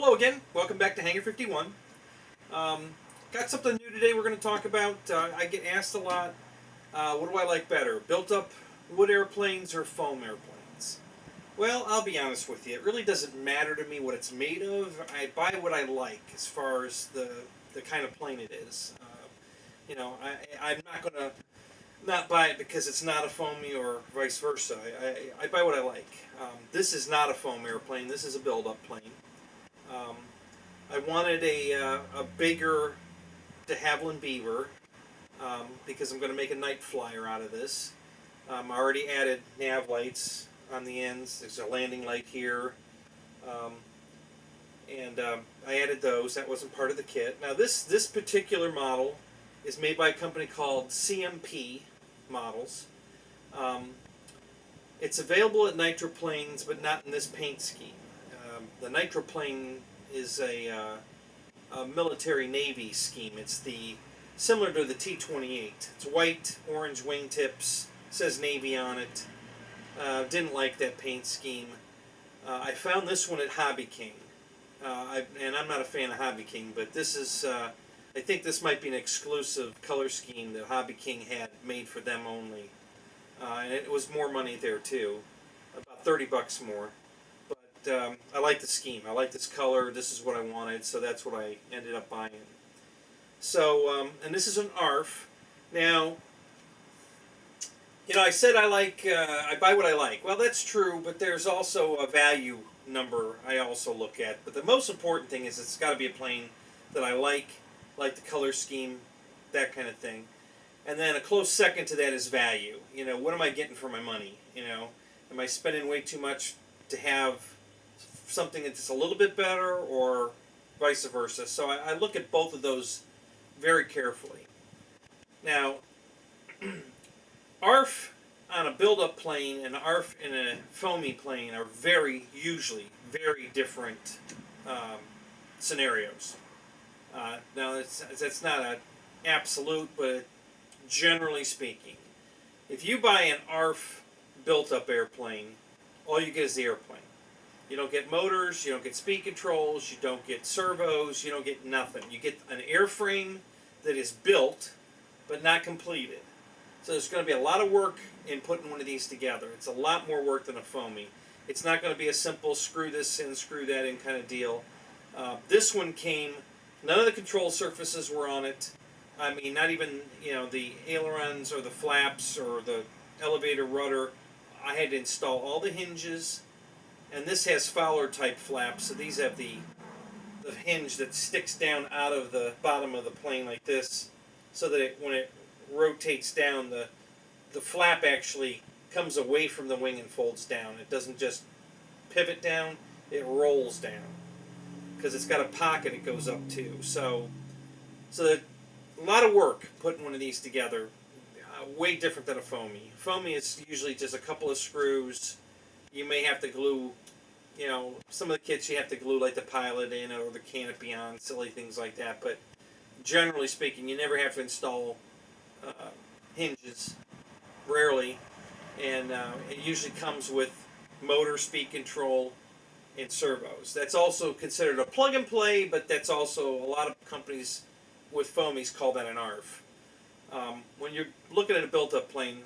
Hello again. Welcome back to Hangar 51. Got something new today we're going to talk about. I get asked a lot, what do I like better, built-up wood airplanes or foam airplanes? Well, I'll be honest with you. It really doesn't matter to me what it's made of. I buy what I like as far as the kind of plane it is. I'm not going to not buy it because it's not a foamy or vice versa. I buy what I like. This is not a foam airplane. This is a build-up plane. I wanted a bigger DeHavilland Beaver because I'm going to make a night flyer out of this. I already added nav lights on the ends. There's a landing light here. I added those. That wasn't part of the kit. Now this particular model is made by a company called CMP Models. It's available at Nitroplanes, but not in this paint scheme. The Nitroplane is a military Navy scheme. It's similar to the T-28. It's white, orange wingtips, says Navy on it. Didn't like that paint scheme. I found this one at Hobby King. And I'm not a fan of Hobby King, but this is, I think this might be an exclusive color scheme that Hobby King had made for them only. And it was more money there too, about 30 bucks more. But I like the scheme. I like this color. This is what I wanted, so that's what I ended up buying. So, and this is an ARF. Now, I said I buy what I like. Well, that's true, but there's also a value number I also look at. But the most important thing is it's got to be a plane that I like the color scheme, that kind of thing. And then a close second to that is value. What am I getting for my money? Am I spending way too much to have something that's a little bit better, or vice versa? So I look at both of those very carefully. Now, ARF on a build-up plane and ARF in a foamy plane are usually very different scenarios. Now, that's not an absolute, but generally speaking, if you buy an ARF built-up airplane, all you get is the airplane. You don't get motors, you don't get speed controls, you don't get servos, you don't get nothing. You get an airframe that is built, but not completed. So there's going to be a lot of work in putting one of these together. It's a lot more work than a foamy. It's not going to be a simple screw this in, screw that in kind of deal. This one came, none of the control surfaces were on it. I mean, not even, the ailerons or the flaps or the elevator rudder. I had to install all the hinges. And this has Fowler type flaps, so these have the hinge that sticks down out of the bottom of the plane like this, so that when it rotates down, the flap actually comes away from the wing and folds down. It doesn't just pivot down, it rolls down, because it's got a pocket it goes up to. So a lot of work putting one of these together, way different than a foamy. Foamy is usually just a couple of screws. You may have to glue, some of the kits you have to glue like the pilot in or the canopy on, silly things like that. But generally speaking, you never have to install hinges, rarely. And it usually comes with motor, speed control, and servos. That's also considered a plug and play, but that's also, a lot of companies with foamies call that an ARF. When you're looking at a built-up plane,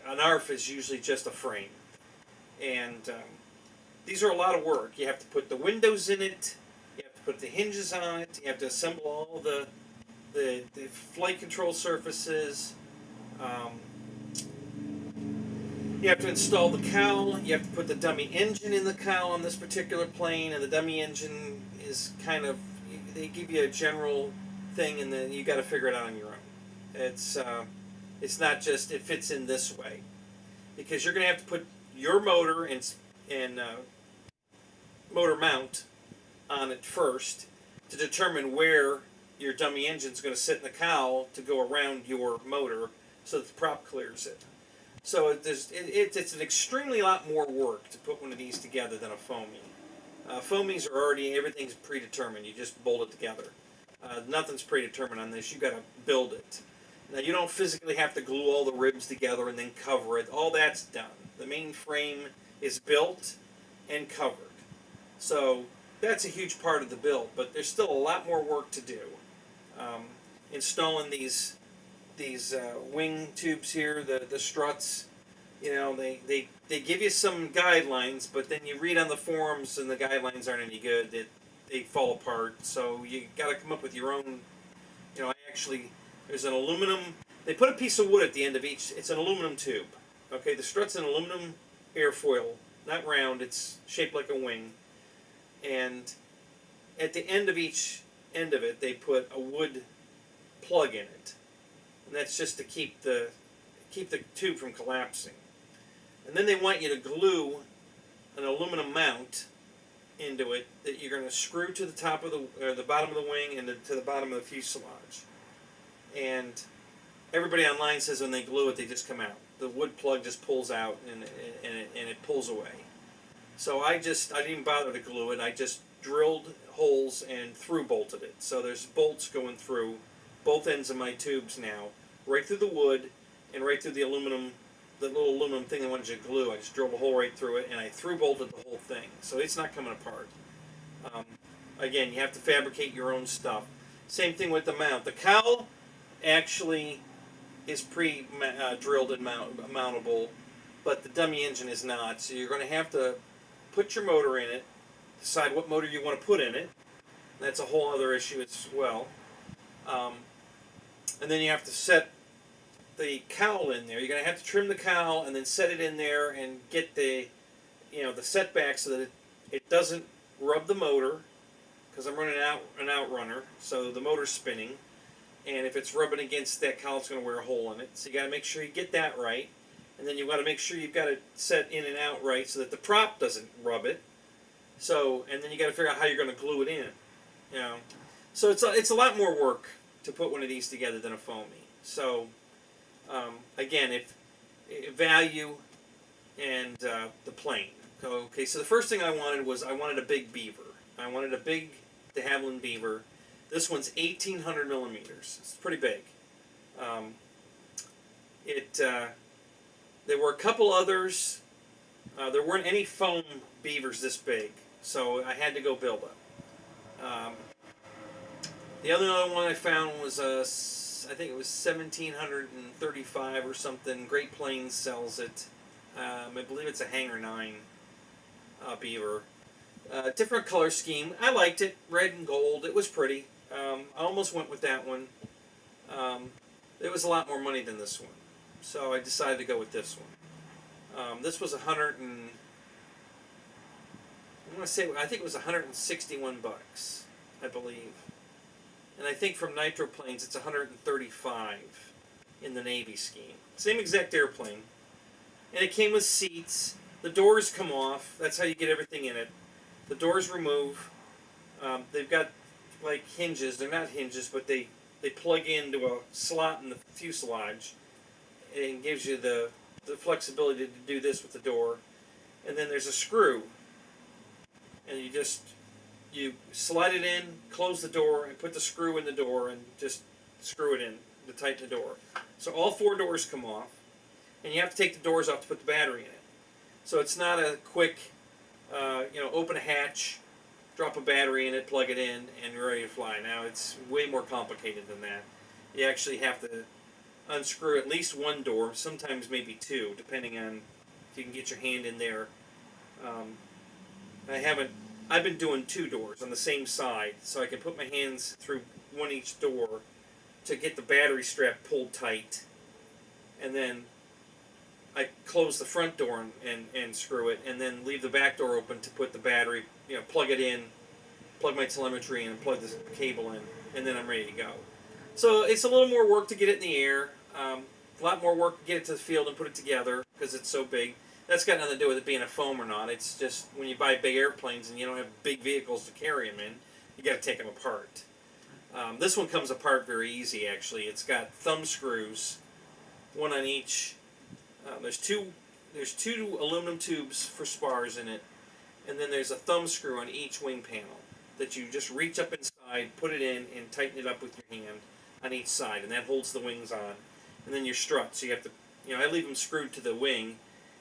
an ARF is usually just a frame. And these are a lot of work. You have to put the windows in it. You have to put the hinges on it. You have to assemble all the flight control surfaces. You have to install the cowl. You have to put the dummy engine in the cowl on this particular plane. And the dummy engine is kind of, they give you a general thing, and then you got to figure it out on your own. It's not just it fits in this way, because you're going to have to put your motor and motor mount on it first to determine where your dummy engine is going to sit in the cowl to go around your motor so that the prop clears it. So it's an extremely lot more work to put one of these together than a foamy. Foamies are already, everything's predetermined. You just bolt it together. Nothing's predetermined on this. You got to build it. Now, you don't physically have to glue all the ribs together and then cover it. All that's done. The main frame is built and covered. So that's a huge part of the build, but there's still a lot more work to do. Um, Installing these wing tubes here, the struts, you know, they give you some guidelines, but then you read on the forums and the guidelines aren't any good. They fall apart. So you got to come up with your own. You know, there's an aluminum. They put a piece of wood at the end of each. It's an aluminum tube. Okay, the strut's an aluminum airfoil, not round. It's shaped like a wing, and at the end of each end of it, they put a wood plug in it, and that's just to keep the tube from collapsing. And then they want you to glue an aluminum mount into it that you're going to screw to the top of the bottom of the wing and to the bottom of the fuselage. And everybody online says when they glue it, they just come out. The wood plug just pulls out and it pulls away. So I didn't even bother to glue it. I just drilled holes and through bolted it. So there's bolts going through both ends of my tubes now, right through the wood and right through the little aluminum thing I wanted you to glue. I just drilled a hole right through it and I through bolted the whole thing. So it's not coming apart. Again, you have to fabricate your own stuff. Same thing with the mount. The cowl actually is pre-drilled and mountable, but the dummy engine is not. So you're going to have to put your motor in it, decide what motor you want to put in it. That's a whole other issue as well. And then you have to set the cowl in there. You're going to have to trim the cowl and then set it in there and get the setback so that it doesn't rub the motor, because I'm running an outrunner, so the motor's spinning, and if it's rubbing against that cowl, it's going to wear a hole in it. So you got to make sure you get that right, and then you've got to make sure you've got it set in and out right so that the prop doesn't rub it. So, and then you got to figure out how you're going to glue it in. You know, so it's a lot more work to put one of these together than a foamy. So, again, if value and the plane. Okay, so the first thing I wanted a big Beaver. I wanted a big DeHavilland Beaver. This one's 1,800 millimeters. It's pretty big. There were a couple others. There weren't any foam Beavers this big, so I had to go build them. The other one I found was I think it was 1,735 or something. Great Plains sells it. I believe it's a Hanger 9 Beaver. Different color scheme. I liked it, red and gold. It was pretty. I almost went with that one. It was a lot more money than this one, so I decided to go with this one. This was I think it was 161 bucks, I believe. And I think from Nitroplanes it's 135 in the Navy scheme. Same exact airplane. And it came with seats. The doors come off. That's how you get everything in it. The doors remove. They've got like hinges. They're not hinges, but they plug into a slot in the fuselage and gives you the flexibility to do this with the door. And then there's a screw. And you slide it in, close the door, and put the screw in the door and just screw it in to tighten the door. So all four doors come off, and you have to take the doors off to put the battery in it. So it's not a quick, open a hatch, drop a battery in it, plug it in, and you're ready to fly. Now it's way more complicated than that. You actually have to unscrew at least one door, sometimes maybe two, depending on if you can get your hand in there. I've been doing two doors on the same side, so I can put my hands through one each door to get the battery strap pulled tight, and then I close the front door and screw it, and then leave the back door open to put the battery, plug it in, plug my telemetry in, and plug the cable in, and then I'm ready to go. So it's a little more work to get it in the air, a lot more work to get it to the field and put it together because it's so big. That's got nothing to do with it being a foam or not. It's just when you buy big airplanes and you don't have big vehicles to carry them in, you got to take them apart. This one comes apart very easy, actually. It's got thumb screws, one on each. There's two aluminum tubes for spars in it, and then there's a thumb screw on each wing panel that you just reach up inside, put it in, and tighten it up with your hand on each side, and that holds the wings on. And then your struts. So you have to, I leave them screwed to the wing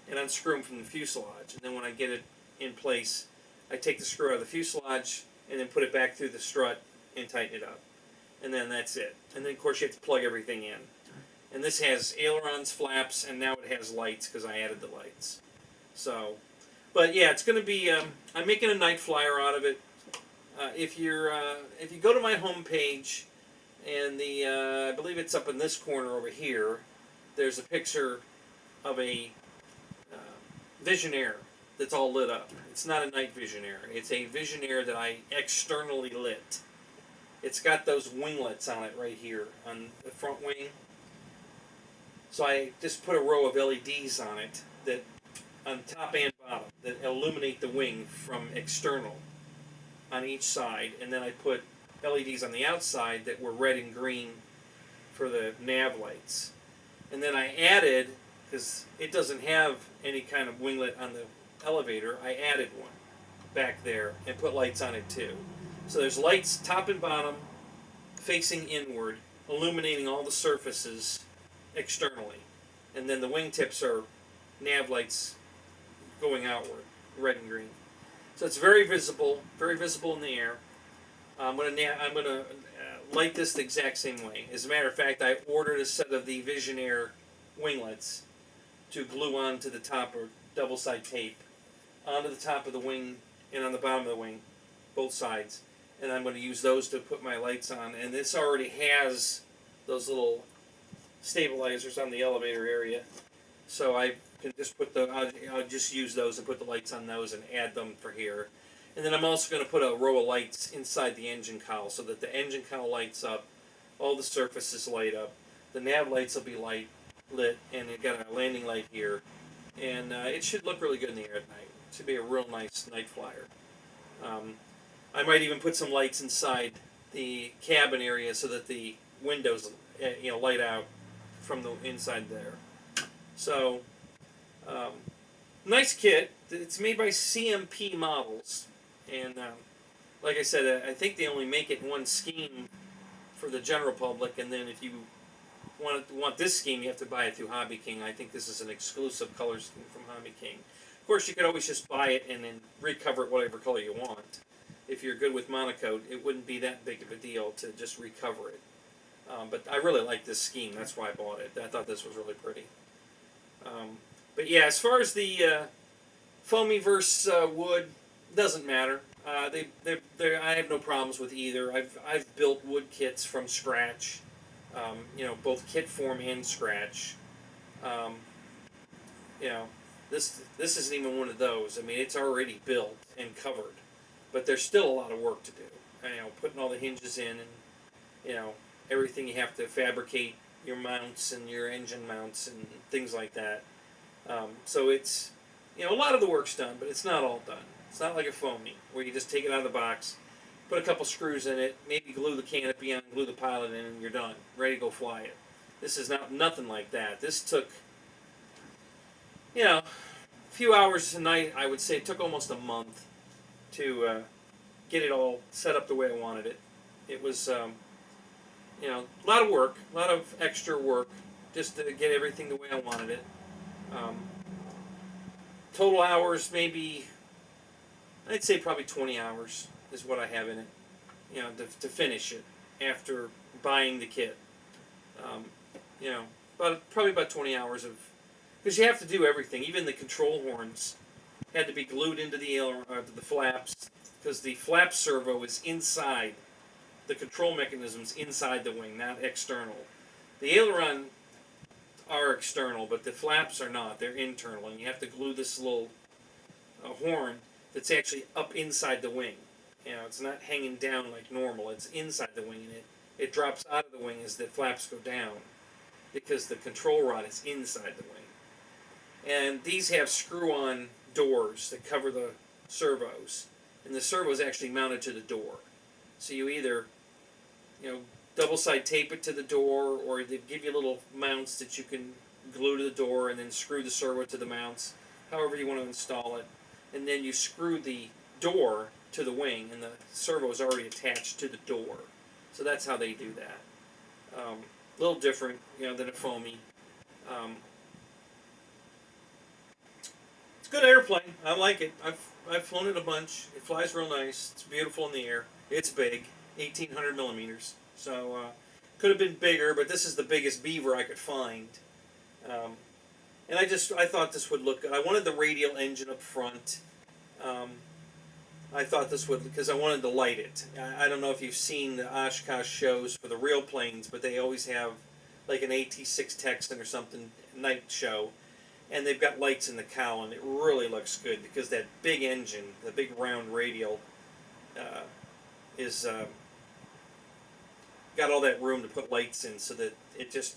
and unscrew them from the fuselage. And then when I get it in place, I take the screw out of the fuselage and then put it back through the strut and tighten it up. And then that's it. And then, of course, you have to plug everything in. And this has ailerons, flaps, and now it has lights because I added the lights. So, but yeah, it's going to be, I'm making a night flyer out of it. If you go to my homepage, and I believe it's up in this corner over here, there's a picture of a Visionaire that's all lit up. It's not a night Visionaire. It's a Visionaire that I externally lit. It's got those winglets on it right here on the front wing. So I just put a row of LEDs on it that, on top and bottom, that illuminate the wing from external on each side, and then I put LEDs on the outside that were red and green for the nav lights. And then I added, because it doesn't have any kind of winglet on the elevator, I added one back there and put lights on it too. So there's lights top and bottom facing inward, illuminating all the surfaces externally. And then the wingtips are nav lights going outward, red and green. So it's very visible in the air. I'm gonna light this the exact same way. As a matter of fact, I ordered a set of the Visionaire winglets to glue onto the top, or double side tape onto the top of the wing and on the bottom of the wing, both sides. And I'm going to use those to put my lights on. And this already has those little stabilizers on the elevator area, so I can just put I'll just use those and put the lights on those and add them for here. And then I'm also going to put a row of lights inside the engine cowl so that the engine cowl lights up, all the surfaces light up, the nav lights will be lit, and it got a landing light here, and it should look really good in the air at night. It should be a real nice night flyer. I might even put some lights inside the cabin area so that the windows light out from the inside there. So, nice kit. It's made by CMP Models, and like I said, I think they only make it one scheme for the general public, and then if you want this scheme, you have to buy it through Hobby King. I think this is an exclusive color scheme from Hobby King. Of course, you could always just buy it and then recover it whatever color you want. If you're good with monocoat, it wouldn't be that big of a deal to just recover it. But I really like this scheme. That's why I bought it. I thought this was really pretty. But yeah, as far as the foamy versus wood, doesn't matter. I have no problems with either. I've built wood kits from scratch. Both kit form and scratch. This isn't even one of those. I mean, it's already built and covered, but there's still a lot of work to do. Putting all the hinges in, and everything you have to fabricate, your mounts and your engine mounts and things like that. So it's a lot of the work's done, but it's not all done. It's not like a foamy where you just take it out of the box, put a couple screws in it, maybe glue the canopy on, glue the pilot in, and you're done, ready to go fly it. This is nothing like that. This took a few hours a night. I would say it took almost a month to get it all set up the way I wanted it. It was a lot of work, a lot of extra work just to get everything the way I wanted it. Total hours, maybe, I'd say probably 20 hours is what I have in it, to finish it after buying the kit. Probably about 20 hours of, because you have to do everything. Even the control horns had to be glued into the flaps, because the flap servo is inside. The control mechanism's inside the wing, not external. The aileron are external, but the flaps are not. They're internal, and you have to glue this little horn that's actually up inside the wing. It's not hanging down like normal. It's inside the wing, and it drops out of the wing as the flaps go down, because the control rod is inside the wing. And these have screw-on doors that cover the servos, and the servo is actually mounted to the door. So you either double side tape it to the door, or they give you little mounts that you can glue to the door and then screw the servo to the mounts, however you want to install it. And then you screw the door to the wing, and the servo is already attached to the door. So that's how they do that. A little different, than a foamy. It's a good airplane. I like it. I've flown it a bunch. It flies real nice. It's beautiful in the air. It's big, 1,800 millimeters. So could have been bigger, but this is the biggest Beaver I could find. And I thought this would look good. I wanted the radial engine up front. I thought this would, because I wanted to light it. I don't know if you've seen the Oshkosh shows for the real planes, but they always have like an AT-6 Texan or something night show, and they've got lights in the cowl, and it really looks good because that big engine, the big round radial, is got all that room to put lights in, so that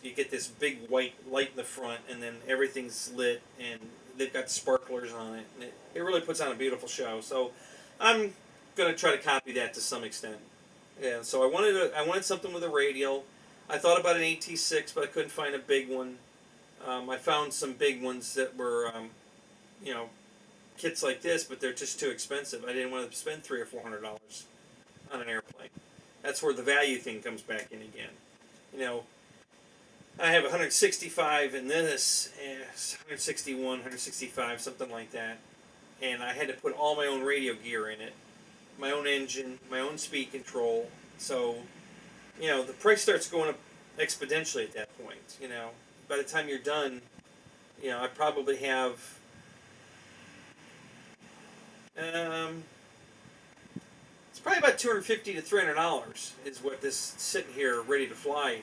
you get this big white light in the front, and then everything's lit, and they've got sparklers on it, and it really puts on a beautiful show. So I'm going to try to copy that to some extent. Yeah, so I wanted something with a radial. I thought about an AT-6, but I couldn't find a big one. I found some big ones that were, kits like this, but they're just too expensive. I didn't want to spend $300 or $400 on an airplane. That's where the value thing comes back in again. I have 165 in this, 161, 165, something like that. And I had to put all my own radio gear in it, my own engine, my own speed control. So, the price starts going up exponentially at that point. By the time you're done, I probably have, it's probably about $250 to $300 is what this sitting here ready to fly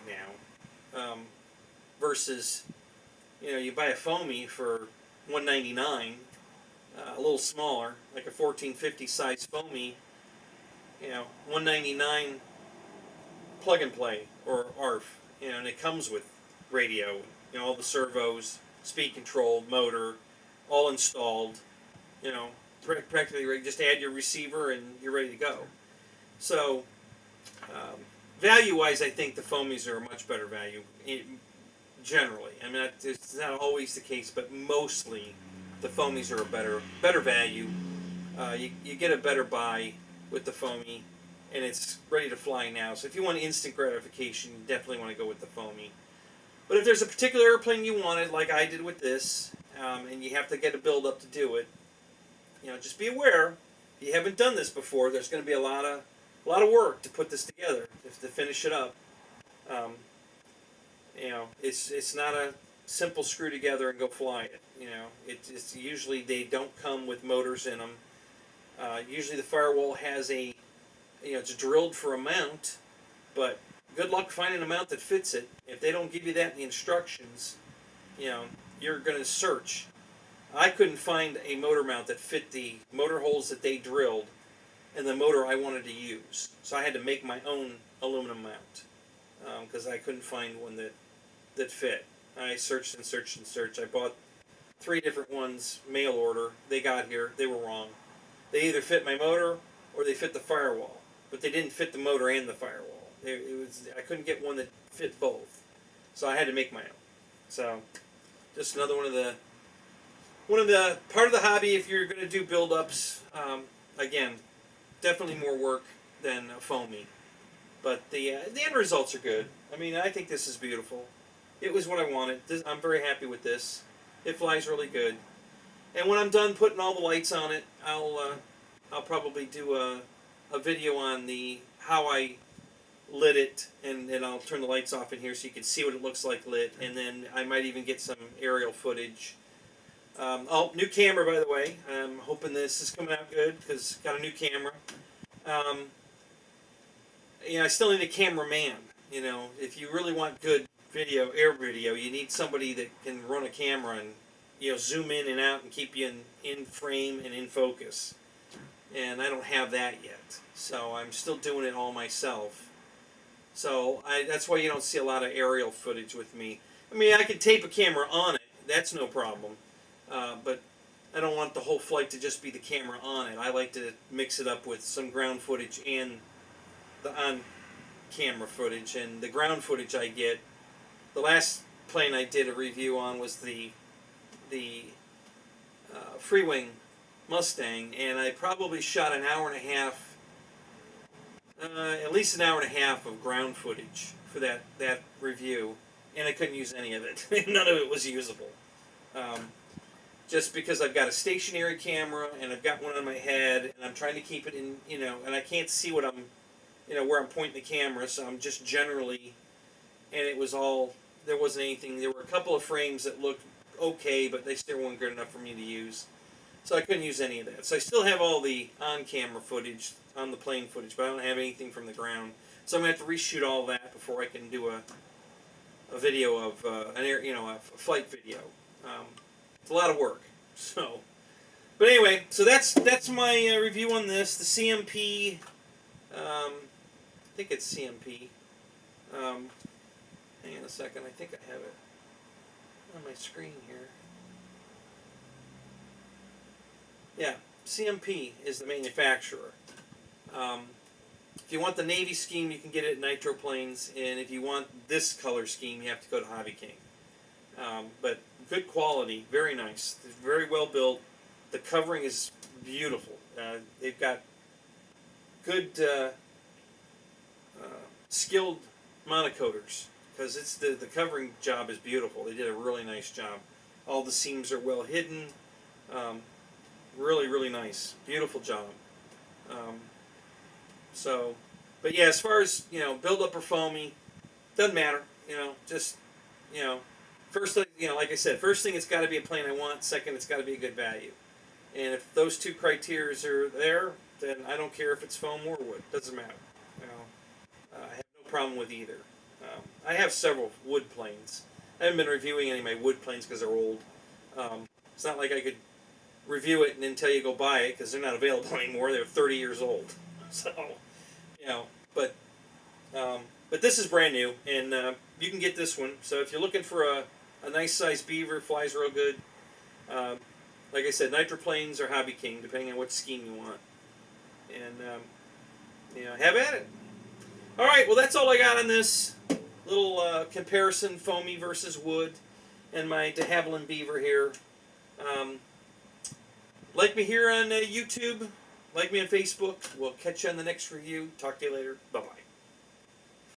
now. Versus, you buy a foamy for $199, a little smaller, like a 1450 size foamy, $199 plug and play or ARF, and it comes with radio, all the servos, speed control, motor, all installed, practically ready. Just add your receiver and you're ready to go. So, value-wise, I think the foamies are a much better value, generally. I mean, it's not always the case, but mostly the foamies are a better value. You get a better buy with the foamy, and it's ready to fly now. So if you want instant gratification, you definitely want to go with the foamy. But if there's a particular airplane you wanted, like I did with this, and you have to get a build-up to do it, just be aware. If you haven't done this before, there's going to be a lot of work to put this together, to finish it up. It's not a simple screw together and go fly it. It's usually they don't come with motors in them. Usually the firewall has it's drilled for a mount, but good luck finding a mount that fits it. If they don't give you that in the instructions, you're going to search. I couldn't find a motor mount that fit the motor holes that they drilled and the motor I wanted to use. So I had to make my own aluminum mount because I couldn't find one that fit. I searched and searched and searched. I bought 3 different ones, mail order. They got here. They were wrong. They either fit my motor or they fit the firewall, but they didn't fit the motor and the firewall. I couldn't get one that fit both, so I had to make my own. So, just another one of the part of the hobby. If you're going to do build-ups, again, definitely more work than a foamy, but the end results are good. I mean, I think this is beautiful. It was what I wanted. I'm very happy with this. It flies really good. And when I'm done putting all the lights on it, I'll probably do a video on how I lit it, and I'll turn the lights off in here so you can see what it looks like lit, and then I might even get some aerial footage. New camera, by the way. I'm hoping this is coming out good because got a new camera. I still need a cameraman. If you really want good air video, you need somebody that can run a camera and zoom in and out and keep you in frame and in focus. And I don't have that yet, so I'm still doing it all myself. So that's why you don't see a lot of aerial footage with me. I mean, I could tape a camera on it, that's no problem, but I don't want the whole flight to just be the camera on it. I like to mix it up with some ground footage and the on-camera footage. And the ground footage I get, the last plane I did a review on was the Freewing Mustang, and I probably shot an hour and a half, at least an hour and a half of ground footage for that review, and I couldn't use any of it. None of it was usable. just because I've got a stationary camera and I've got one on my head and I'm trying to keep it in, and I can't see what I'm, where I'm pointing the camera, so I'm just generally, and it was all, there wasn't anything, there were a couple of frames that looked okay, but they still weren't good enough for me to use. So I couldn't use any of that. So I still have all the on-camera footage, on the plane footage, but I don't have anything from the ground. So I'm going to have to reshoot all that before I can do a video of a flight video. It's a lot of work. So, but anyway, so that's my review on this. The CMP, I think it's CMP. Hang on a second, I think I have it on my screen here. Yeah, CMP is the manufacturer. If you want the navy scheme, you can get it at Nitroplanes, and if you want this color scheme, you have to go to Hobby King. But good quality, very nice, very well built. The covering is beautiful. They've got good, skilled monocoders, because it's the covering job is beautiful. They did a really nice job. All the seams are well hidden. Really, really nice, beautiful job. So, but yeah, as far as build up or foamy, doesn't matter. Just first, like I said, first thing, it's got to be a plane I want. Second, it's got to be a good value. And if those two criteria are there, then I don't care if it's foam or wood. Doesn't matter. I have no problem with either. I have several wood planes. I haven't been reviewing any of my wood planes because they're old. It's not like I could review it and then tell you go buy it, because they're not available anymore. They're 30 years old. So, but this is brand new, and you can get this one. So if you're looking for a nice size beaver, flies real good, like I said, Nitroplanes or Hobby King, depending on what scheme you want. And have at it. All right, well, that's all I got on this little comparison, foamy versus wood, and my DeHavilland Beaver here. Like me here on YouTube. Like me on Facebook. We'll catch you on the next review. Talk to you later. Bye-bye.